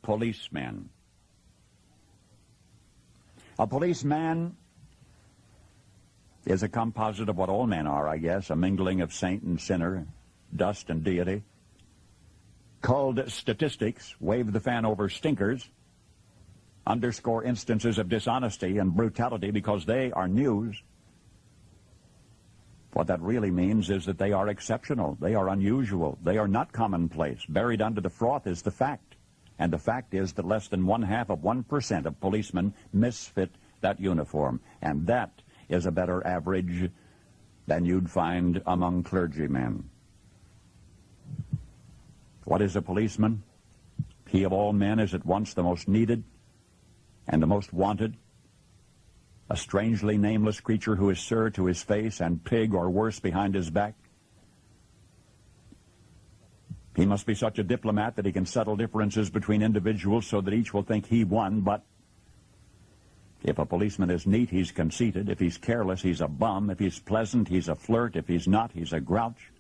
policemen. A policeman is a composite of what all men are, I guess, a mingling of saint and sinner, dust and deity. Culled statistics, wave the fan over stinkers, underscore instances of dishonesty and brutality because they are news. What that really means is that they are exceptional, they are unusual, they are not commonplace. Buried under the froth is the fact, and the fact is that less than 0.5% of policemen misfit that uniform, and that is a better average than you'd find among clergymen. What is a policeman? He of all men is at once the most needed and the most wanted, a strangely nameless creature who is sir to his face and pig or worse behind his back. He must be such a diplomat that he can settle differences between individuals so that each will think he won, but if a policeman is neat, he's conceited. If he's careless, he's a bum. If he's pleasant, he's a flirt. If he's not, he's a grouch.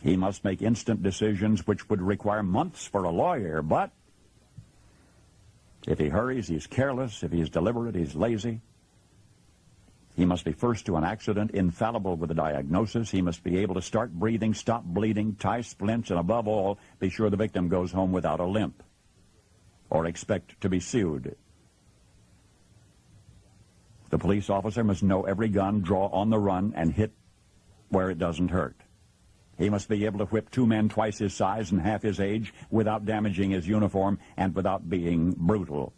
He must make instant decisions which would require months for a lawyer, but if he hurries, he's careless. If he's deliberate, he's lazy. He must be first to an accident, infallible with a diagnosis. He must be able to start breathing, stop bleeding, tie splints, and above all, be sure the victim goes home without a limp or expect to be sued. The police officer must know every gun, draw on the run, and hit where it doesn't hurt. He must be able to whip two men twice his size and half his age without damaging his uniform and without being brutal.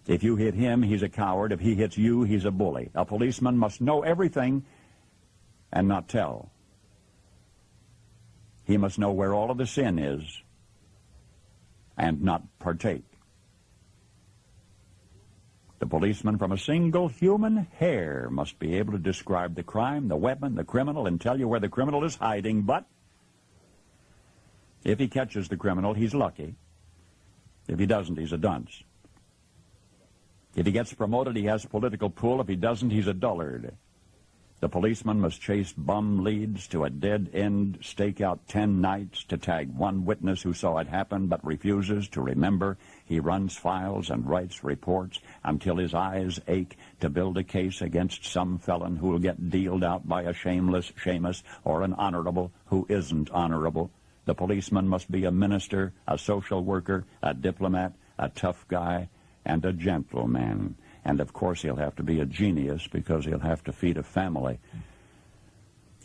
If you hit him, he's a coward. If he hits you, he's a bully. A policeman must know everything and not tell. He must know where all of the sin is and not partake. The policeman from a single human hair must be able to describe the crime, the weapon, the criminal, and tell you where the criminal is hiding, but if he catches the criminal, he's lucky. If he doesn't, he's a dunce. If he gets promoted, he has political pull. If he doesn't, he's a dullard. The policeman must chase bum leads to a dead end, stake out 10 nights to tag one witness who saw it happen but refuses to remember. He runs files and writes reports until his eyes ache to build a case against some felon who will get dealed out by a shameless Seamus or an honorable who isn't honorable. The policeman must be a minister, a social worker, a diplomat, a tough guy, and a gentleman. And, of course, he'll have to be a genius because he'll have to feed a family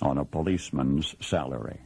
on a policeman's salary.